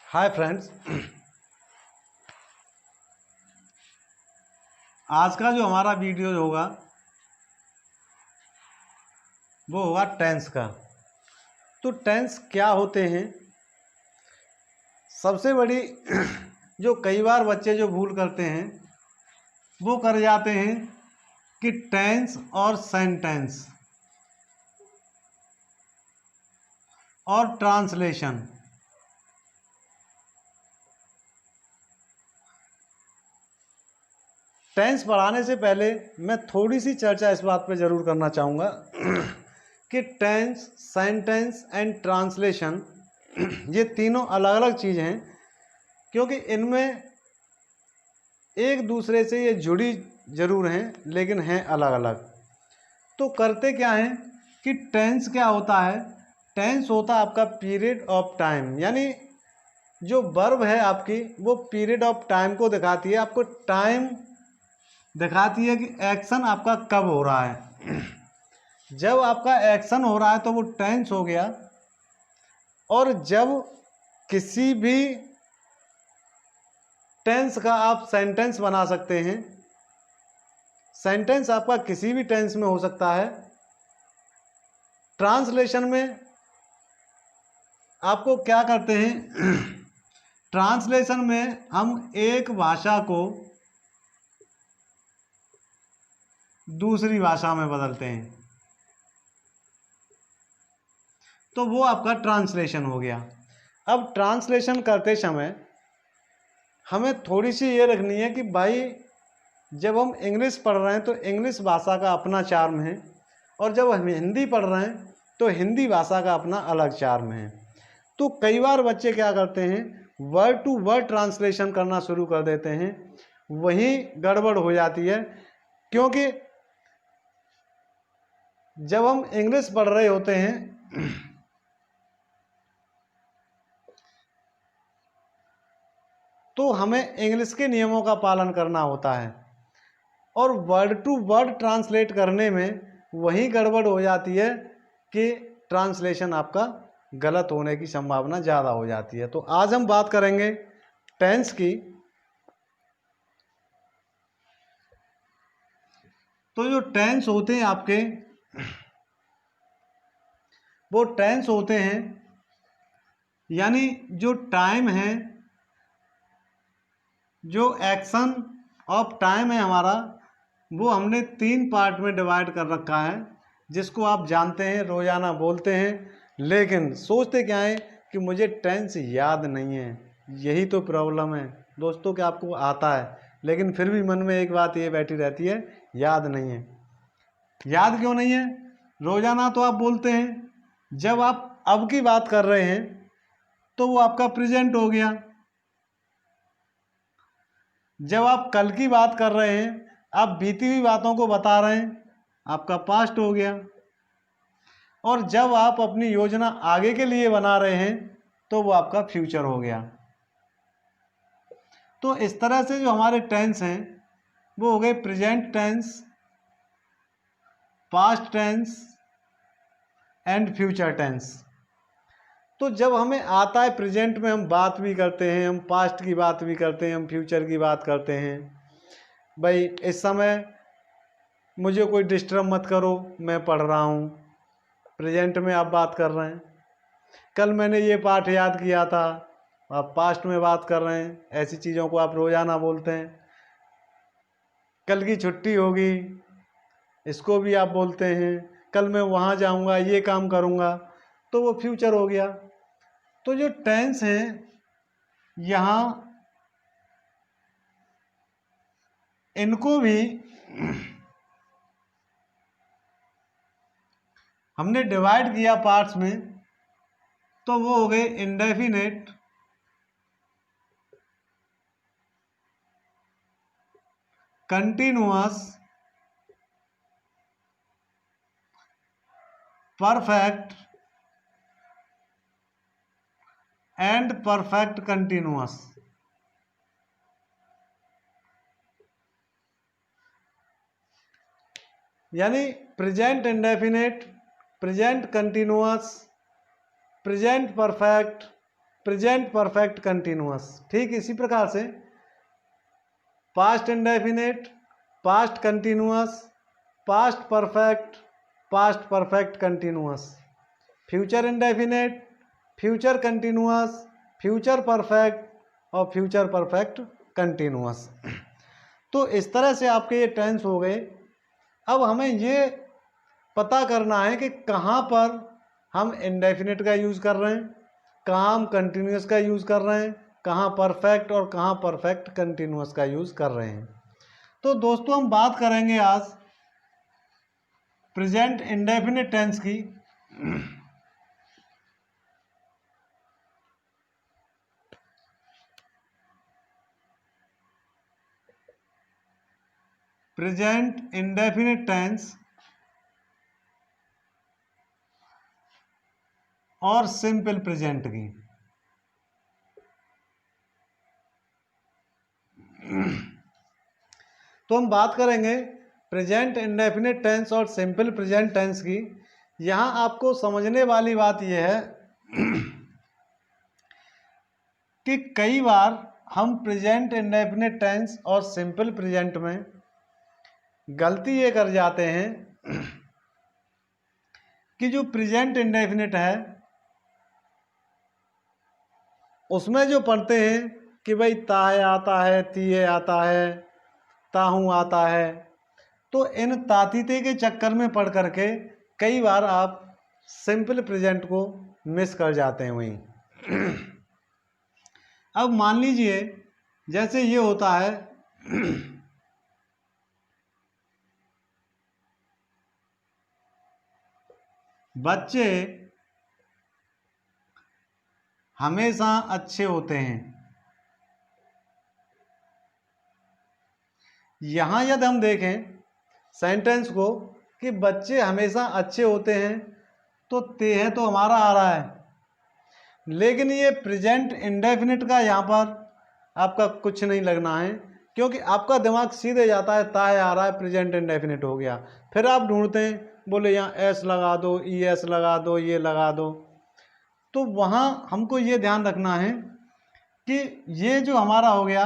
Hi friends. आज का जो हमारा वीडियो होगा वो होगा टेंस का। तो टेंस क्या होते हैं, सबसे बड़ी जो कई बार बच्चे जो भूल करते हैं वो कर जाते हैं कि टेंस और सेंटेंस और ट्रांसलेशन। टेंस पढ़ाने से पहले मैं थोड़ी सी चर्चा इस बात पे ज़रूर करना चाहूँगा कि टेंस, सेंटेंस एंड ट्रांसलेशन ये तीनों अलग अलग चीज़ें हैं, क्योंकि इनमें एक दूसरे से ये जुड़ी ज़रूर हैं लेकिन हैं अलग अलग। तो करते क्या हैं कि टेंस क्या होता है, टेंस होता है आपका पीरियड ऑफ टाइम, यानी जो वर्ब है आपकी वो पीरियड ऑफ टाइम को दिखाती है, आपको टाइम दिखाती है कि एक्शन आपका कब हो रहा है। जब आपका एक्शन हो रहा है तो वो टेंस हो गया। और जब किसी भी टेंस का आप सेंटेंस बना सकते हैं, सेंटेंस आपका किसी भी टेंस में हो सकता है। ट्रांसलेशन में आपको क्या करते हैं ट्रांसलेशन में हम एक भाषा को दूसरी भाषा में बदलते हैं, तो वो आपका ट्रांसलेशन हो गया। अब ट्रांसलेशन करते समय हमें थोड़ी सी ये रखनी है कि भाई जब हम इंग्लिश पढ़ रहे हैं तो इंग्लिश भाषा का अपना चार्म है, और जब हम हिंदी पढ़ रहे हैं तो हिंदी भाषा का अपना अलग चार्म है। तो कई बार बच्चे क्या करते हैं, वर्ड टू वर्ड ट्रांसलेशन करना शुरू कर देते हैं, वहीं गड़बड़ हो जाती है। क्योंकि जब हम इंग्लिश पढ़ रहे होते हैं तो हमें इंग्लिश के नियमों का पालन करना होता है, और वर्ड टू वर्ड ट्रांसलेट करने में वही गड़बड़ हो जाती है कि ट्रांसलेशन आपका गलत होने की संभावना ज़्यादा हो जाती है। तो आज हम बात करेंगे टेंस की। तो जो टेंस होते हैं आपके, वो टेंस होते हैं यानी जो टाइम है, जो एक्शन ऑफ टाइम है हमारा, वो हमने 3 पार्ट में डिवाइड कर रखा है, जिसको आप जानते हैं, रोज़ाना बोलते हैं, लेकिन सोचते क्या है कि मुझे टेंस याद नहीं है। यही तो प्रॉब्लम है दोस्तों कि आपको आता है लेकिन फिर भी मन में एक बात ये बैठी रहती है, याद नहीं है। याद क्यों नहीं है? रोज़ाना तो आप बोलते हैं, जब आप अब की बात कर रहे हैं तो वो आपका प्रेजेंट हो गया। जब आप कल की बात कर रहे हैं, आप बीती हुई बातों को बता रहे हैं, आपका पास्ट हो गया। और जब आप अपनी योजना आगे के लिए बना रहे हैं तो वो आपका फ्यूचर हो गया। तो इस तरह से जो हमारे टेंस हैं वो हो गए present tense, past tense and future tense. तो जब हमें आता है प्रेजेंट में हम बात भी करते हैं, हम पास्ट की बात भी करते हैं, हम फ्यूचर की बात करते हैं। भाई इस समय मुझे कोई डिस्टर्ब मत करो, मैं पढ़ रहा हूँ, प्रेजेंट में आप बात कर रहे हैं। कल मैंने ये पाठ याद किया था, आप पास्ट में बात कर रहे हैं। ऐसी चीज़ों को आप रोज़ाना बोलते हैं। कल की छुट्टी होगी, इसको भी आप बोलते हैं। कल मैं वहाँ जाऊँगा, ये काम करूँगा, तो वो फ्यूचर हो गया। तो जो टेंस हैं यहाँ, इनको भी हमने डिवाइड किया पार्ट्स में, तो वो हो गए indefinite, continuous, perfect and perfect continuous. यानी present indefinite, present continuous, present perfect, present perfect continuous. ठीक इसी प्रकार से past indefinite, past continuous, past perfect continuous, future indefinite, future continuous, future perfect और फ्यूचर परफेक्ट कंटिन्यूअस। तो इस तरह से आपके ये टेंस हो गए। अब हमें ये पता करना है कि कहाँ पर हम इंडेफिनिट का यूज़ कर रहे हैं, कहाँ हम कंटिन्यूअस का यूज़ कर रहे हैं, कहाँ परफेक्ट और कहाँ परफेक्ट कंटिन्यूअस का यूज़ कर रहे हैं। तो दोस्तों हम बात करेंगे आज प्रेजेंट इंडेफिनिट टेंस की। प्रेजेंट इंडेफिनिट टेंस और सिंपल प्रेजेंट की। तो हम बात करेंगे प्रेजेंट इंडेफिनिट टेंस और सिंपल प्रेजेंट टेंस की। यहाँ आपको समझने वाली बात यह है कि कई बार हम प्रेजेंट इंडेफिनिट टेंस और सिंपल प्रेजेंट में गलती ये कर जाते हैं कि जो प्रेजेंट इंडेफिनिट है उसमें जो पढ़ते हैं कि भाई ताहे आता है, तीहे आता है, ताहू आता है, तो इन तातीते के चक्कर में पढ़ करके कई बार आप सिंपल प्रेजेंट को मिस कर जाते हैं वहीं। अब मान लीजिए जैसे ये होता है बच्चे हमेशा अच्छे होते हैं। यहाँ यदि हम देखें सेंटेंस को कि बच्चे हमेशा अच्छे होते हैं, तो ते है तो हमारा आ रहा है, लेकिन ये प्रेजेंट इंडेफिनिट का यहाँ पर आपका कुछ नहीं लगना है, क्योंकि आपका दिमाग सीधे जाता है ताहे आ रहा है, प्रेजेंट इंडेफिनिट हो गया। फिर आप ढूंढते हैं, बोले यहाँ एस लगा दो, ई एस लगा दो, ये लगा दो। तो वहाँ हमको ये ध्यान रखना है कि ये जो हमारा हो गया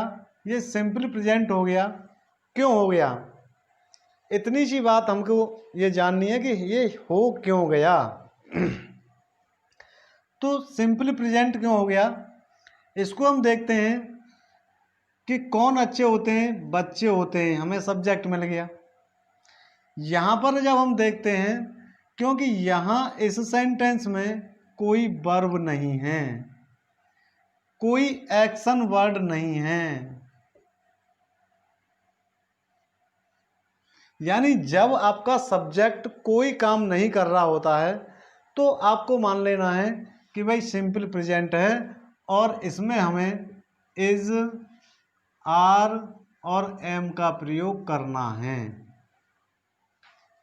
ये सिंपल प्रेजेंट हो गया। क्यों हो गया? इतनी सी बात हमको ये जाननी है कि ये हो क्यों गया। तो सिंपल प्रेजेंट क्यों हो गया, इसको हम देखते हैं कि कौन अच्छे होते हैं, बच्चे होते हैं, हमें सब्जेक्ट मिल गया। यहाँ पर जब हम देखते हैं, क्योंकि यहाँ इस सेंटेंस में कोई वर्ब नहीं है, कोई एक्शन वर्ड नहीं है, यानी जब आपका सब्जेक्ट कोई काम नहीं कर रहा होता है तो आपको मान लेना है कि भाई सिंपल प्रेजेंट है, और इसमें हमें इज, आर और एम का प्रयोग करना है।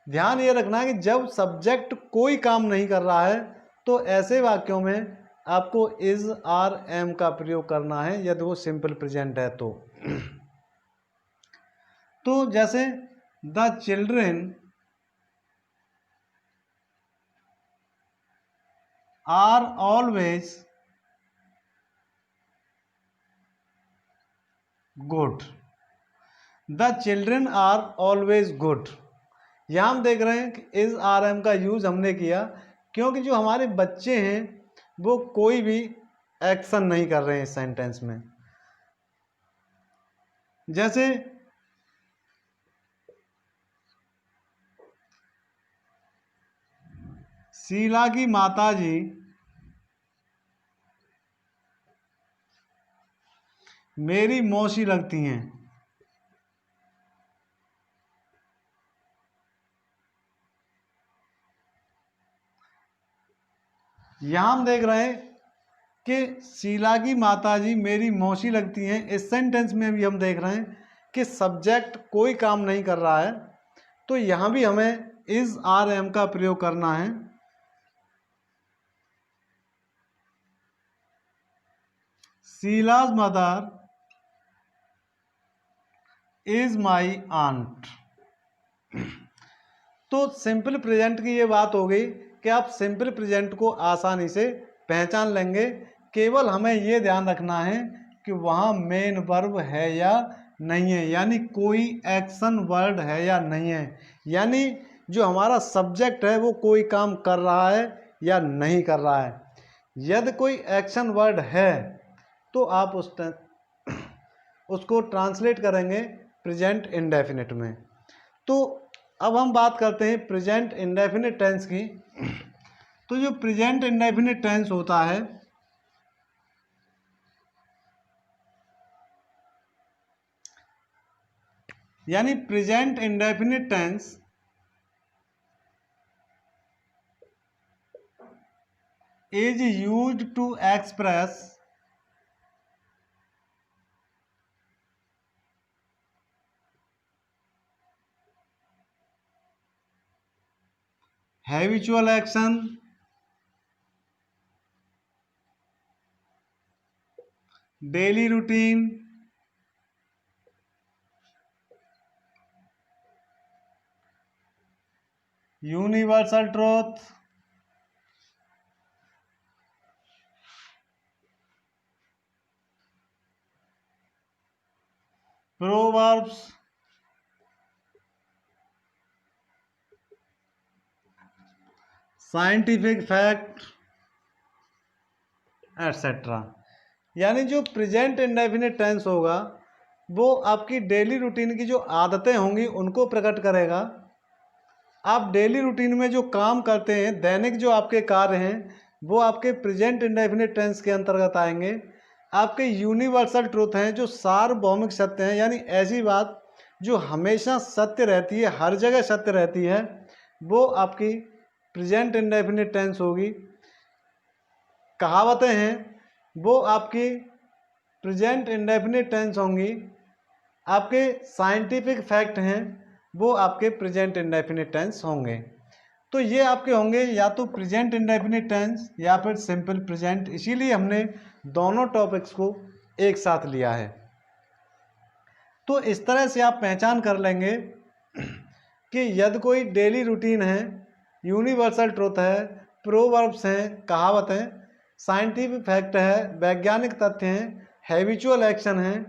ध्यान ये रखना है कि जब सब्जेक्ट कोई काम नहीं कर रहा है तो ऐसे वाक्यों में आपको इज, आर, एम का प्रयोग करना है, यदि वो सिंपल प्रेजेंट है तो। तो जैसे the children are always good, the children are always good. यहाँ हम देख रहे हैं कि इज, आर, एम का यूज हमने किया क्योंकि जो हमारे बच्चे हैं वो कोई भी एक्शन नहीं कर रहे हैं इस सेंटेंस में। जैसे शीला की माता जी मेरी मौसी लगती हैं। यहाँ हम देख रहे हैं कि शीला की माताजी मेरी मौसी लगती हैं। इस सेंटेंस में भी हम देख रहे हैं कि सब्जेक्ट कोई काम नहीं कर रहा है, तो यहाँ भी हमें इज, आर, एम का प्रयोग करना है। Sheela's mother is my aunt. तो सिंपल प्रेजेंट की ये बात हो गई कि आप सिंपल प्रेजेंट को आसानी से पहचान लेंगे केवल हमें ये ध्यान रखना है कि वहाँ मेन वर्ब है या नहीं है, यानी कोई एक्शन वर्ड है या नहीं है, यानी जो हमारा सब्जेक्ट है वो कोई काम कर रहा है या नहीं कर रहा है। यदि कोई एक्शन वर्ड है तो आप उसको ट्रांसलेट करेंगे प्रेजेंट इंडेफिनिट में। तो अब हम बात करते हैं प्रेजेंट इंडेफिनिट टेंस की। तो जो प्रेजेंट इंडेफिनिट टेंस होता है, यानी present indefinite tense is used to express habitual action, daily routine, universal truth, proverbs, scientific fact, etcetera. यानी जो प्रेजेंट इंडेफिनिट टेंस होगा वो आपकी डेली रूटीन की जो आदतें होंगी उनको प्रकट करेगा। आप डेली रूटीन में जो काम करते हैं, दैनिक जो आपके कार्य हैं, वो आपके प्रेजेंट इंडेफिनिट टेंस के अंतर्गत आएंगे। आपके यूनिवर्सल ट्रूथ हैं, जो सार्वभौमिक सत्य हैं, यानी ऐसी बात जो हमेशा सत्य रहती है, हर जगह सत्य रहती है, वो आपकी प्रेजेंट इंडेफिनिट टेंस होगी। कहावतें हैं वो आपकी प्रेजेंट इंडेफिनिट टेंस होंगी। आपके साइंटिफिक फैक्ट हैं वो आपके प्रेजेंट इंडेफिनिट टेंस होंगे। तो ये आपके होंगे या तो प्रेजेंट इंडेफिनिट टेंस या फिर सिंपल प्रेजेंट, इसीलिए हमने दोनों टॉपिक्स को एक साथ लिया है। तो इस तरह से आप पहचान कर लेंगे कि यदि कोई डेली रूटीन है, यूनिवर्सल ट्रुथ है, प्रोवर्ब्स हैं, कहावत हैं, साइंटिफिक फैक्ट है, वैज्ञानिक तथ्य हैं, हैबिचुअल एक्शन है,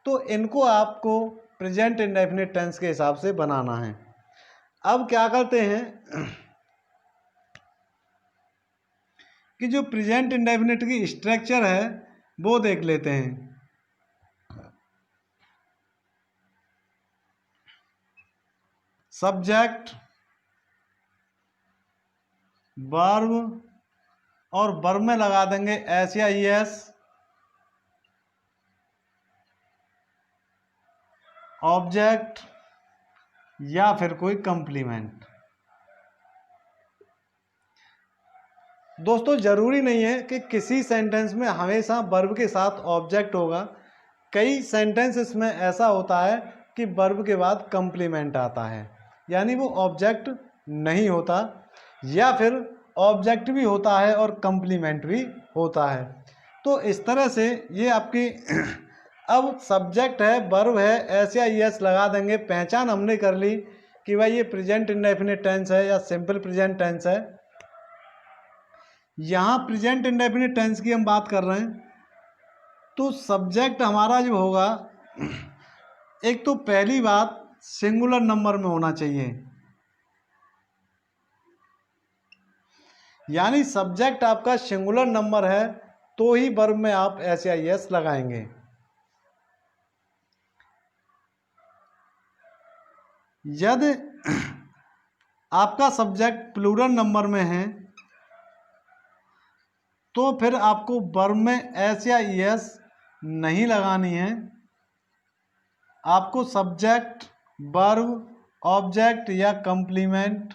तो इनको आपको प्रेजेंट इंडेफिनिट टेंस के हिसाब से बनाना है। अब क्या करते हैं कि जो प्रेजेंट इंडेफिनिट की स्ट्रक्चर है वो देख लेते हैं। सब्जेक्ट, वर्ब और वर्ब में लगा देंगे एस या ईएस, ऑब्जेक्ट या फिर कोई कंप्लीमेंट। दोस्तों जरूरी नहीं है कि किसी सेंटेंस में हमेशा वर्ब के साथ ऑब्जेक्ट होगा। कई सेंटेंसेस में ऐसा होता है कि वर्ब के बाद कंप्लीमेंट आता है, यानी वो ऑब्जेक्ट नहीं होता, या फिर ऑब्जेक्ट भी होता है और कंप्लीमेंट भी होता है। तो इस तरह से ये आपकी अब सब्जेक्ट है, वर्ब है, एस या ईएस लगा देंगे। पहचान हमने कर ली कि भाई ये प्रेजेंट इंडेफिनिट टेंस है या सिंपल प्रेजेंट टेंस है। यहाँ प्रेजेंट इंडेफिनिट टेंस की हम बात कर रहे हैं, तो सब्जेक्ट हमारा जो होगा, एक तो पहली बात सिंगुलर नंबर में होना चाहिए, यानी सब्जेक्ट आपका सिंगुलर नंबर है तो ही वर्ब में आप एस या ईएस लगाएंगे। यदि आपका सब्जेक्ट प्लूरल नंबर में है तो फिर आपको वर्ब में एस या ईएस नहीं लगानी है। आपको सब्जेक्ट, वर्ब, ऑब्जेक्ट या कंप्लीमेंट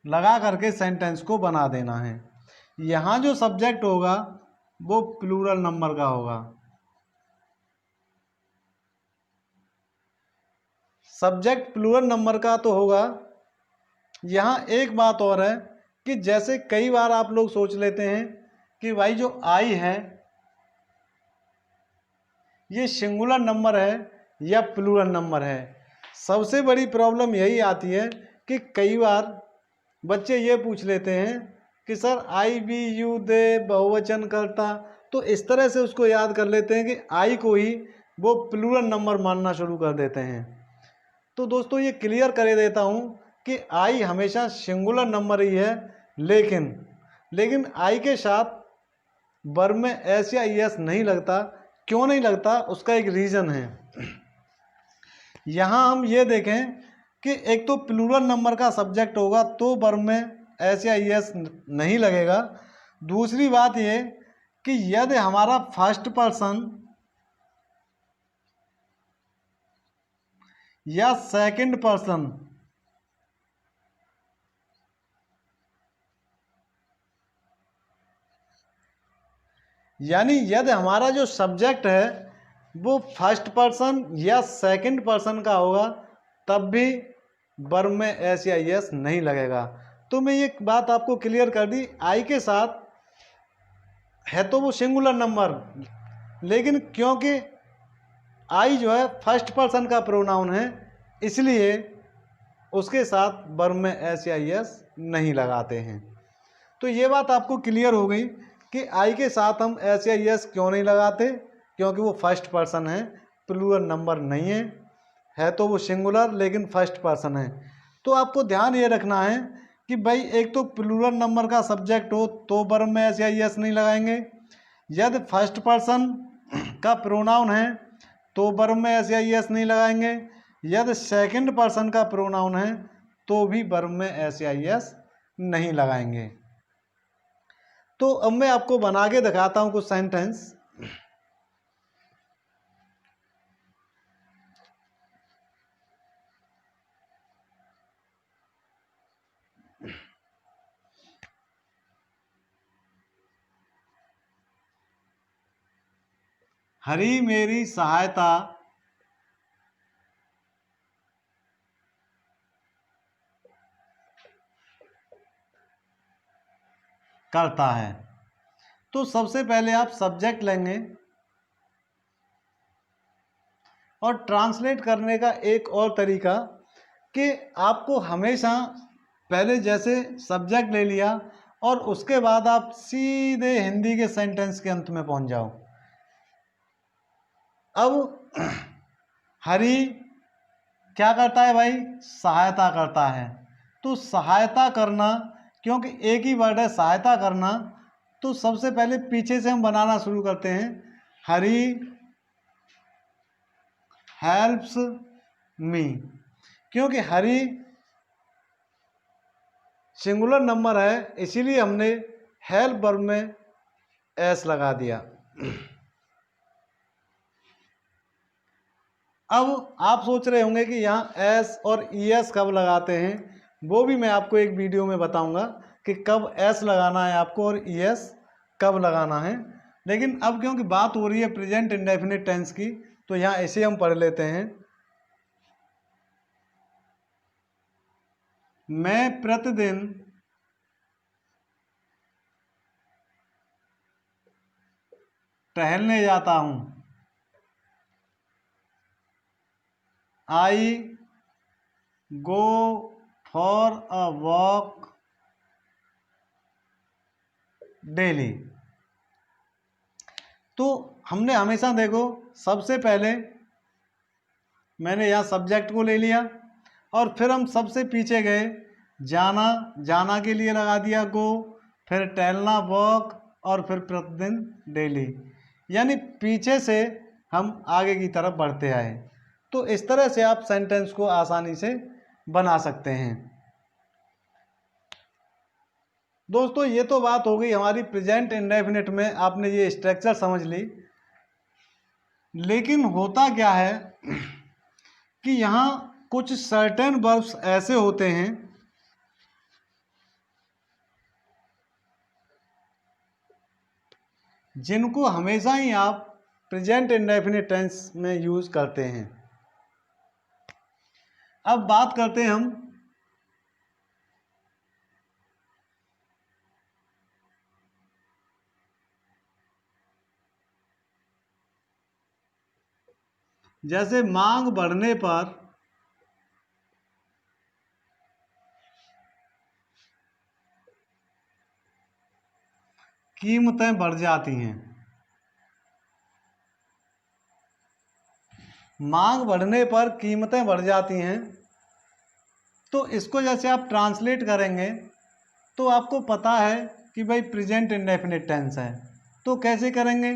लगा करके सेंटेंस को बना देना है। यहाँ जो सब्जेक्ट होगा वो प्लूरल नंबर का होगा। सब्जेक्ट प्लूरल नंबर का तो होगा। यहाँ एक बात और है कि जैसे कई बार आप लोग सोच लेते हैं कि भाई जो आई है ये सिंगुलर नंबर है या प्लूरल नंबर है। सबसे बड़ी प्रॉब्लम यही आती है कि कई बार बच्चे ये पूछ लेते हैं कि sir I we you they बहुवचन करता, तो इस तरह से उसको याद कर लेते हैं कि आई को ही वो प्लूरल नंबर मानना शुरू कर देते हैं। तो दोस्तों ये क्लियर कर देता हूँ कि आई हमेशा सिंगुलर नंबर ही है, लेकिन आई के साथ वर्ब में एस या एस नहीं लगता। क्यों नहीं लगता, उसका एक रीज़न है। यहाँ हम ये देखें कि एक तो प्लूरल नंबर का सब्जेक्ट होगा तो वर्ब में एस या एस नहीं लगेगा। दूसरी बात ये कि यदि हमारा फर्स्ट पर्सन या सेकंड पर्सन यानी यदि हमारा जो सब्जेक्ट है वो फर्स्ट पर्सन या सेकंड पर्सन का होगा तब भी वर्ब में एस या एस नहीं लगेगा। तो मैं ये बात आपको क्लियर कर दी, आई के साथ है तो वो सिंगुलर नंबर, लेकिन क्योंकि आई जो है फर्स्ट पर्सन का प्रोनाउन है इसलिए उसके साथ वर्ब में एस या एस नहीं लगाते हैं। तो ये बात आपको क्लियर हो गई कि आई के साथ हम एस या एस क्यों नहीं लगाते, क्योंकि वो फर्स्ट पर्सन है, प्लूरल नंबर नहीं है तो वो सिंगुलर लेकिन फर्स्ट पर्सन है। तो आपको ध्यान ये रखना है कि भाई एक तो प्लूरल नंबर का सब्जेक्ट हो तो वर्ब में एस या एस नहीं लगाएंगे, यदि फर्स्ट पर्सन का प्रोनाउन है तो वर्ब में एस या एस नहीं लगाएंगे, यदि सेकंड पर्सन का प्रोनाउन है तो भी वर्ब में एस या एस नहीं लगाएंगे। तो अब मैं आपको बना के दिखाता हूं कुछ सेंटेंस। हरी मेरी सहायता करता है। तो सबसे पहले आप सब्जेक्ट लेंगे और ट्रांसलेट करने का एक और तरीका कि आपको हमेशा पहले जैसे सब्जेक्ट ले लिया और उसके बाद आप सीधे हिंदी के सेंटेंस के अंत में पहुंच जाओ। अब हरी क्या करता है भाई, सहायता करता है। तो सहायता करना, क्योंकि एक ही वर्ड है सहायता करना, तो सबसे पहले पीछे से हम बनाना शुरू करते हैं। हरी हेल्प्स मी, क्योंकि हरी सिंगुलर नंबर है इसीलिए हमने हेल्प वर्ब में एस लगा दिया। अब आप सोच रहे होंगे कि यहाँ एस और ई एस कब लगाते हैं, वो भी मैं आपको एक वीडियो में बताऊंगा कि कब एस लगाना है आपको और ई एस कब लगाना है। लेकिन अब क्योंकि बात हो रही है प्रेजेंट इंडेफिनिट टेंस की, तो यहाँ ऐसे हम पढ़ लेते हैं। मैं प्रतिदिन टहलने जाता हूँ। I go for a walk daily. तो हमने हमेशा देखो सबसे पहले मैंने यहाँ सब्जेक्ट को ले लिया और फिर हम सबसे पीछे गए, जाना, जाना के लिए लगा दिया गो, फिर टहलना वॉक और फिर प्रतिदिन डेली, यानी पीछे से हम आगे की तरफ बढ़ते आए। तो इस तरह से आप सेंटेंस को आसानी से बना सकते हैं। दोस्तों ये तो बात हो गई हमारी प्रेजेंट इंडेफिनिट में, आपने ये स्ट्रक्चर समझ ली। लेकिन होता क्या है कि यहाँ कुछ सर्टेन वर्ब्स ऐसे होते हैं जिनको हमेशा ही आप प्रेजेंट इंडेफिनिट टेंस में यूज करते हैं। अब बात करते हैं हम जैसे मांग बढ़ने पर कीमतें बढ़ जाती हैं। मांग बढ़ने पर कीमतें बढ़ जाती हैं। तो इसको जैसे आप ट्रांसलेट करेंगे तो आपको पता है कि भाई प्रेजेंट इंडेफिनिट टेंस है, तो कैसे करेंगे?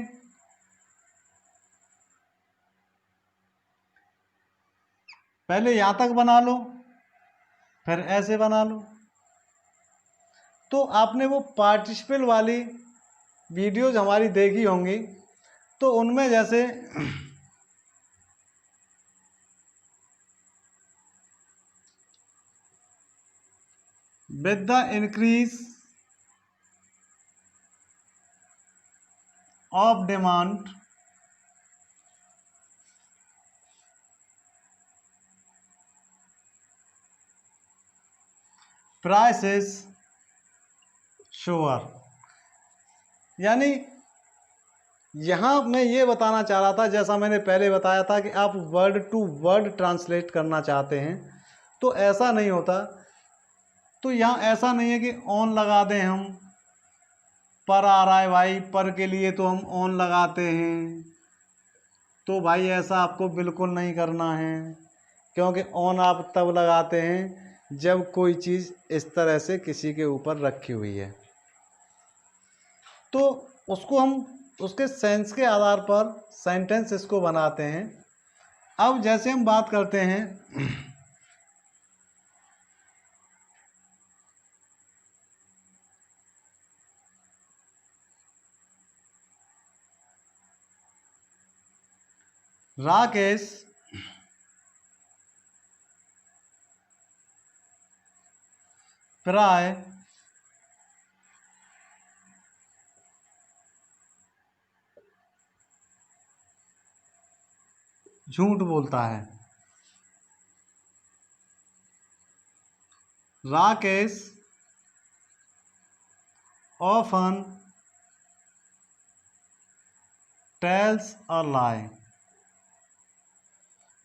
पहले यहाँ तक बना लो, फिर ऐसे बना लो। तो आपने वो पार्टिसिपल वाली वीडियोज हमारी देखी होंगी, तो उनमें जैसे with the increase of demand prices sure, यानी यहाँ मैं ये बताना चाह रहा था, जैसा मैंने पहले बताया था कि आप वर्ड टू वर्ड ट्रांसलेट करना चाहते हैं तो ऐसा नहीं होता। तो यहाँ ऐसा नहीं है कि ऑन लगा दें हम, पर आ रहा है भाई, पर के लिए तो हम ऑन लगाते हैं, तो भाई ऐसा आपको बिल्कुल नहीं करना है, क्योंकि ऑन आप तब लगाते हैं जब कोई चीज़ इस तरह से किसी के ऊपर रखी हुई है, तो उसको हम उसके सेंस के आधार पर सेंटेंस इसको बनाते हैं। अब जैसे हम बात करते हैं राकेश प्राय झूठ बोलता है। Rakesh often tells a lie.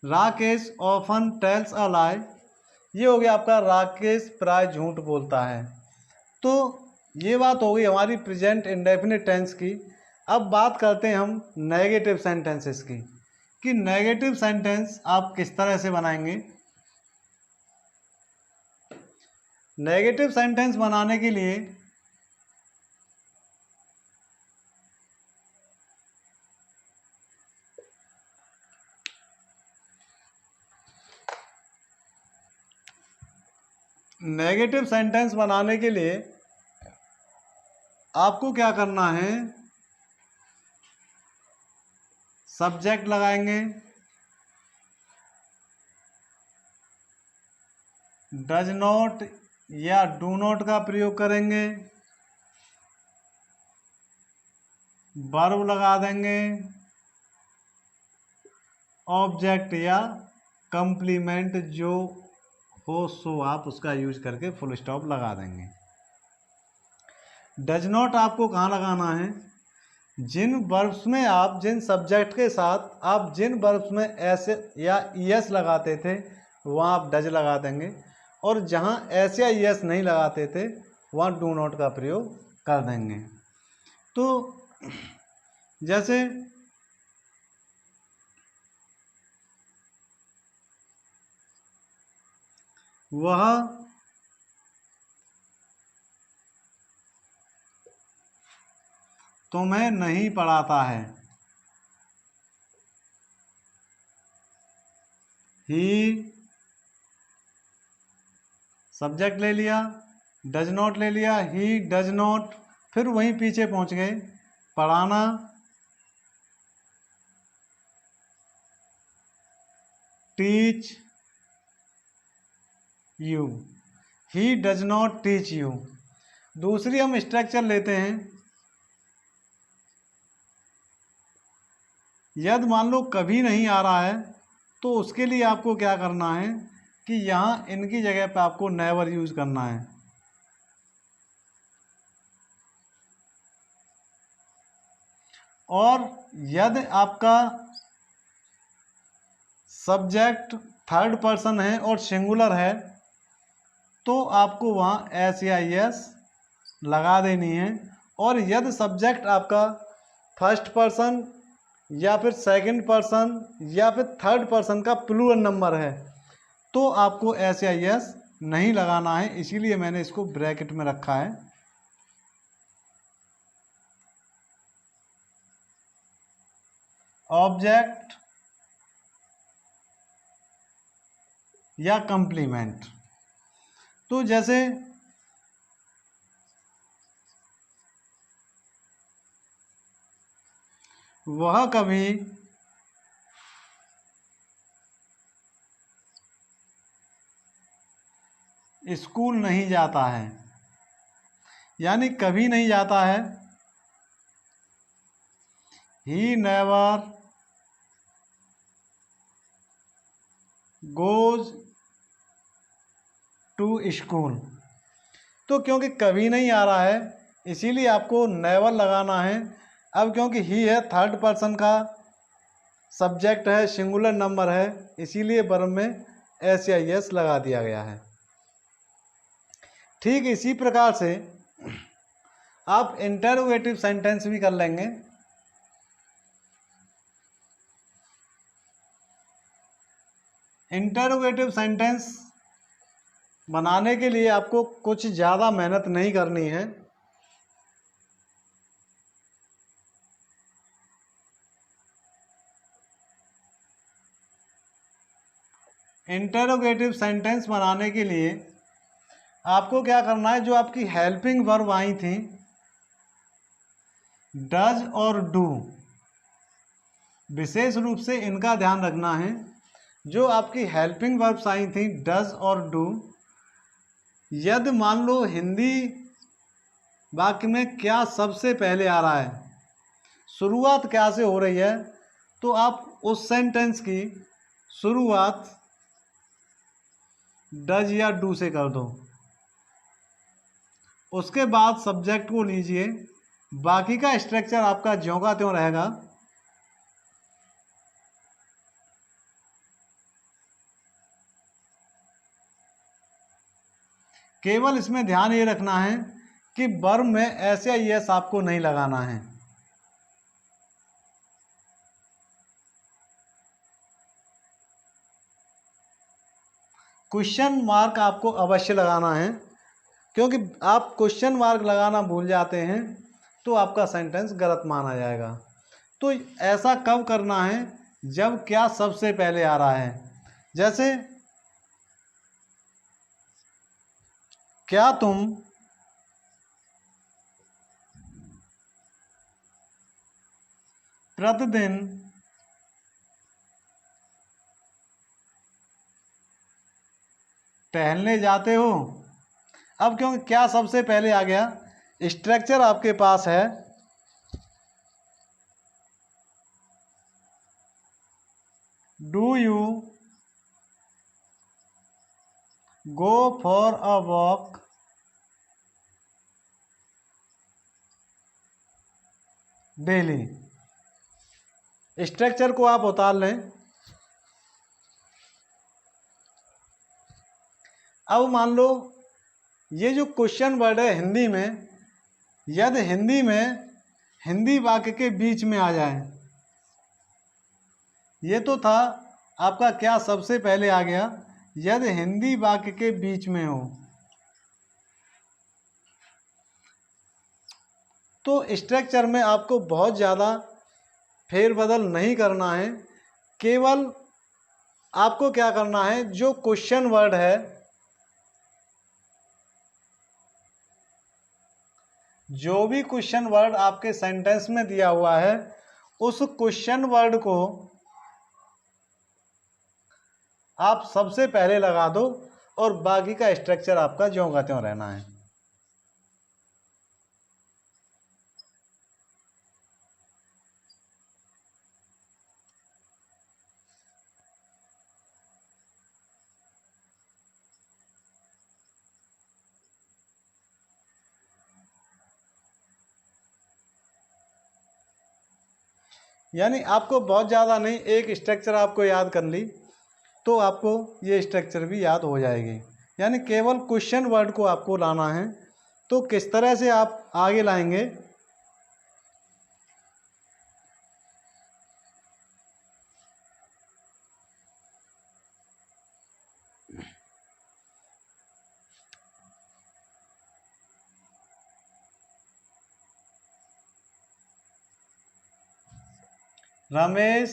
Rakesh often tells a lie, ये हो गया आपका राकेश प्राय झूठ बोलता है। तो ये बात हो गई हमारी प्रेजेंट इंडेफिनिट टेंस की। अब बात करते हैं हम नेगेटिव सेंटेंसेस की, कि नेगेटिव सेंटेंस आप किस तरह से बनाएंगे। नेगेटिव सेंटेंस बनाने के लिए आपको क्या करना है, सब्जेक्ट लगाएंगे, डज नॉट या डू नॉट का प्रयोग करेंगे, वर्ब लगा देंगे, ऑब्जेक्ट या कंप्लीमेंट जो हो सो आप उसका यूज करके फुल स्टॉप लगा देंगे। डज नॉट आपको कहाँ लगाना है, जिन वर्ब्स में आप जिन सब्जेक्ट के साथ आप जिन वर्ब्स में एस या ईएस लगाते थे वहाँ आप डज लगा देंगे, और जहाँ एस या ईएस नहीं लगाते थे वहाँ डू नॉट का प्रयोग कर देंगे। तो जैसे वह तुम्हें नहीं पढ़ाता है, ही सब्जेक्ट ले लिया, डज नॉट ले लिया, ही डज नॉट, फिर वहीं पीछे पहुंच गए, पढ़ाना, teach you, he does not teach you. दूसरी हम स्ट्रक्चर लेते हैं, यदि मान लो कभी नहीं आ रहा है तो उसके लिए आपको क्या करना है कि यहाँ इनकी जगह पे आपको नेवर यूज करना है। और यदि आपका सब्जेक्ट थर्ड पर्सन है और सिंगुलर है तो आपको वहाँ एस या एस लगा देनी है, और यदि सब्जेक्ट आपका फर्स्ट पर्सन या फिर सेकंड पर्सन या फिर थर्ड पर्सन का प्लूरल नंबर है तो आपको SIS नहीं लगाना है, इसीलिए मैंने इसको ब्रैकेट में रखा है। ऑब्जेक्ट या कंप्लीमेंट, तो जैसे वह कभी स्कूल नहीं जाता है, यानी कभी नहीं जाता है। He never goes to school, तो क्योंकि कभी नहीं आ रहा है इसीलिए आपको नेवर लगाना है। अब क्योंकि ही है थर्ड पर्सन का सब्जेक्ट है, सिंगुलर नंबर है, इसीलिए वर्ब में SIS लगा दिया गया है। ठीक इसी प्रकार से आप इंटरोगेटिव सेंटेंस भी कर लेंगे। इंटरोगेटिव सेंटेंस बनाने के लिए आपको कुछ ज़्यादा मेहनत नहीं करनी है। इंटरोगेटिव सेंटेंस बनाने के लिए आपको क्या करना है, जो आपकी हेल्पिंग वर्ब आई थी डज और डू, विशेष रूप से इनका ध्यान रखना है। जो आपकी हेल्पिंग वर्ब्स आई थी डज और डू, यदि मान लो हिंदी वाक्य में क्या सबसे पहले आ रहा है, शुरुआत क्या से हो रही है, तो आप उस सेंटेंस की शुरुआत डज या डू से कर दो। उसके बाद सब्जेक्ट को लीजिए, बाकी का स्ट्रक्चर आपका ज्यों का त्यों रहेगा। केवल इसमें ध्यान ये रखना है कि वर्ब में SIS आपको नहीं लगाना है। क्वेश्चन मार्क आपको अवश्य लगाना है, क्योंकि आप क्वेश्चन मार्क लगाना भूल जाते हैं तो आपका सेंटेंस गलत माना जाएगा। तो ऐसा कब करना है, जब क्या सबसे पहले आ रहा है। जैसे क्या तुम प्रतिदिन टहलने जाते हो। अब क्योंकि क्या सबसे पहले आ गया, स्ट्रक्चर आपके पास है do you go for a walk daily. Structure को आप उतार लें। अब मान लो ये जो क्वेश्चन वर्ड है हिंदी में, यदि हिंदी में हिंदी वाक्य के बीच में आ जाए, ये तो था आपका क्या सबसे पहले आ गया, यदि हिंदी वाक्य के बीच में हो तो स्ट्रक्चर में आपको बहुत ज़्यादा फेरबदल नहीं करना है। केवल आपको क्या करना है, जो क्वेश्चन वर्ड है, जो भी क्वेश्चन वर्ड आपके सेंटेंस में दिया हुआ है उस क्वेश्चन वर्ड को आप सबसे पहले लगा दो और बाकी का स्ट्रक्चर आपका ज्यों का त्यों रहना है। यानी आपको बहुत ज़्यादा नहीं, एक स्ट्रक्चर आपको याद कर ली तो आपको ये स्ट्रक्चर भी याद हो जाएगी। यानी केवल क्वेश्चन वर्ड को आपको लाना है तो किस तरह से आप आगे लाएंगे, रमेश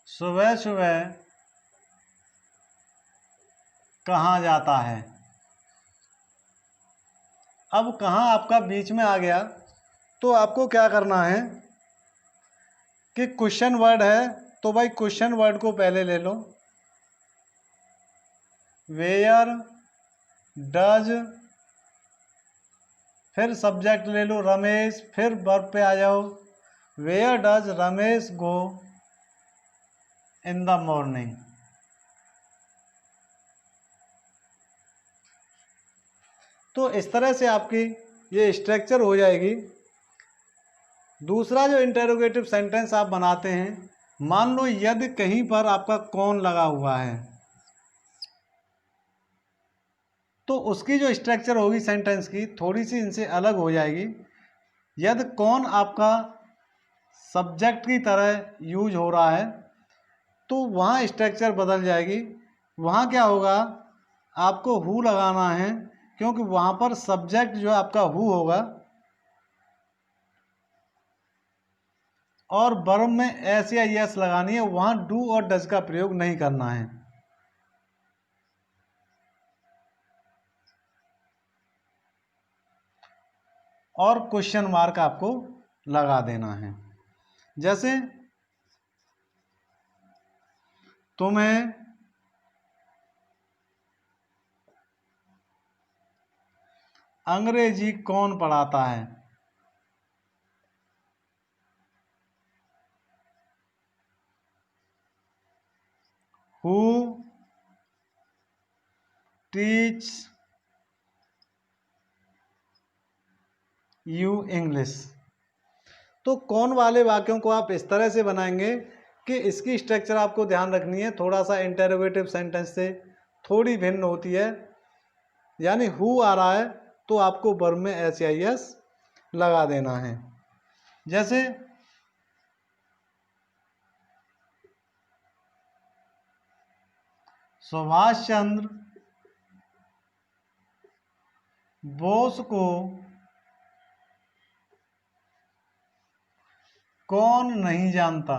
सुबह सुबह कहाँ जाता है। अब कहाँ आपका बीच में आ गया, तो आपको क्या करना है कि क्वेश्चन वर्ड है, तो भाई क्वेश्चन वर्ड को पहले ले लो। वेयर डज, फिर सब्जेक्ट ले लो रमेश, फिर वर्ब पे आ जाओ। Where does Ramesh go in the morning. तो इस तरह से आपकी ये स्ट्रक्चर हो जाएगी। दूसरा जो इंटेरोगेटिव सेंटेंस आप बनाते हैं, मान लो यदि कहीं पर आपका कौन लगा हुआ है, तो उसकी जो स्ट्रक्चर होगी सेंटेंस की थोड़ी सी इनसे अलग हो जाएगी। यदि कौन आपका सब्जेक्ट की तरह यूज हो रहा है, तो वहाँ स्ट्रक्चर बदल जाएगी। वहाँ क्या होगा, आपको हु लगाना है, क्योंकि वहाँ पर सब्जेक्ट जो आपका हु होगा और वर्ब में एस या यस लगानी है। वहाँ डू और डज का प्रयोग नहीं करना है। और क्वेश्चन मार्क आपको लगा देना है। जैसे तुम्हें अंग्रेजी कौन पढ़ाता है। Who teach you English. तो कौन वाले वाक्यों को आप इस तरह से बनाएंगे कि इसकी स्ट्रक्चर आपको ध्यान रखनी है, थोड़ा सा इंटरोगेटिव सेंटेंस से थोड़ी भिन्न होती है। यानी हु आ रहा है तो आपको वर्ब में एस या यस लगा देना है। जैसे सुभाष चंद्र बोस को कौन नहीं जानता।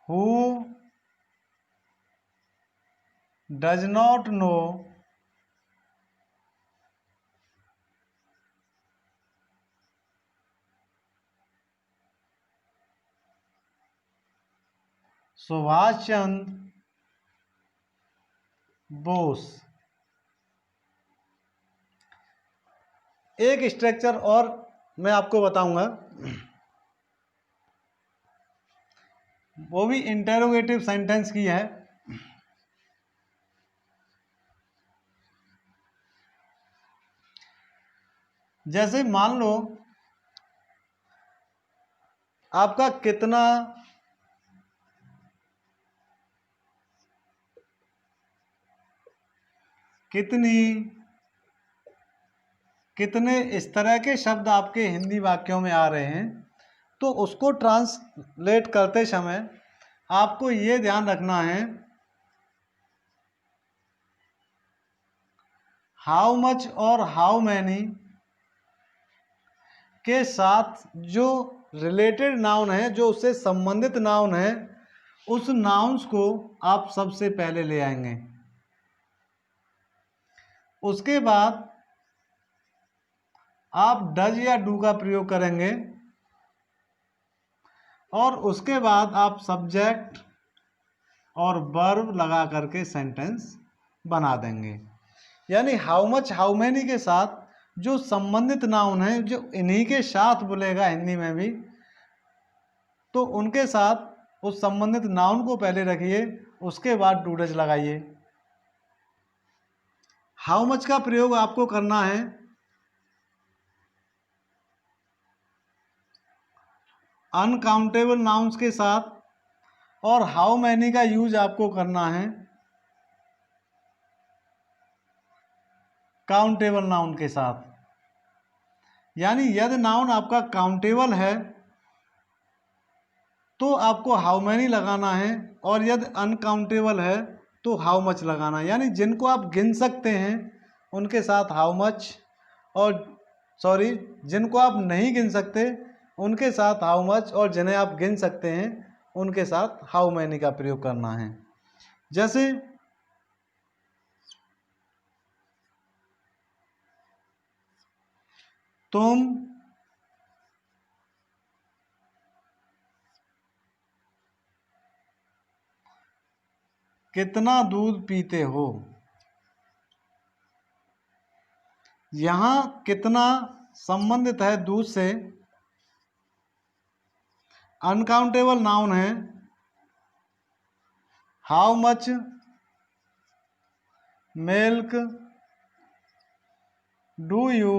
Who does not know Subhash Chandra Bose. एक स्ट्रक्चर और मैं आपको बताऊंगा, वो भी इंटेरोगेटिव सेंटेंस की है। जैसे मान लो आपका कितना, कितनी, कितने, इस तरह के शब्द आपके हिंदी वाक्यों में आ रहे हैं। तो उसको ट्रांसलेट करते समय आपको ये ध्यान रखना है हाउ मच और हाउ मैनी के साथ जो रिलेटेड नाउन है, जो उससे संबंधित नाउन है, उस नाउन्स को आप सबसे पहले ले आएंगे। उसके बाद आप डज या डू का प्रयोग करेंगे और उसके बाद आप सब्जेक्ट और वर्ब लगा करके सेंटेंस बना देंगे। यानी हाउ मच हाउ मैनी के साथ जो संबंधित नाउन है, जो इन्हीं के साथ बोलेगा हिंदी में भी, तो उनके साथ उस संबंधित नाउन को पहले रखिए, उसके बाद डू डज लगाइए। हाउ मच का प्रयोग आपको करना है अनकाउंटेबल नाउन्स के साथ, और हाउ मैनी का यूज आपको करना है काउंटेबल नाउन के साथ। यानी यदि नाउन आपका काउंटेबल है तो आपको हाउ मैनी लगाना है, और यदि अनकाउंटेबल है तो हाउ मच लगाना है। यानी जिनको आप गिन सकते हैं उनके साथ हाउ मच, और जिनको आप नहीं गिन सकते उनके साथ हाउ मच, और जिन्हें आप गिन सकते हैं उनके साथ हाउ मैनी का प्रयोग करना है। जैसे तुम कितना दूध पीते हो। यहां कितना संबंधित है दूध से, अनकाउंटेबल नाउन है। How much milk do you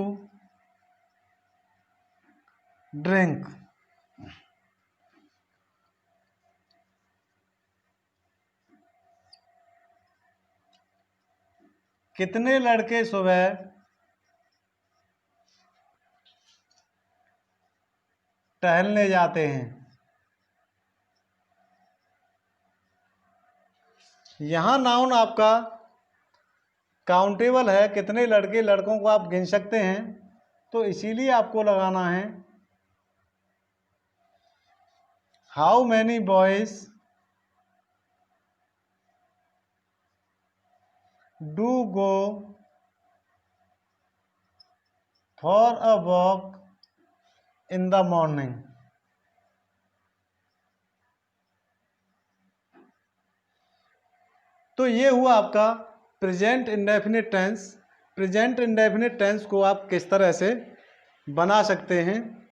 drink. कितने लड़के सुबह टहलने जाते हैं। यहां नाउन आपका काउंटेबल है, कितने लड़के लड़कों को आप गिन सकते हैं, तो इसीलिए आपको लगाना है how many boys do go for a walk in the morning. तो ये हुआ आपका present indefinite tense. Present indefinite tense को आप किस तरह से बना सकते हैं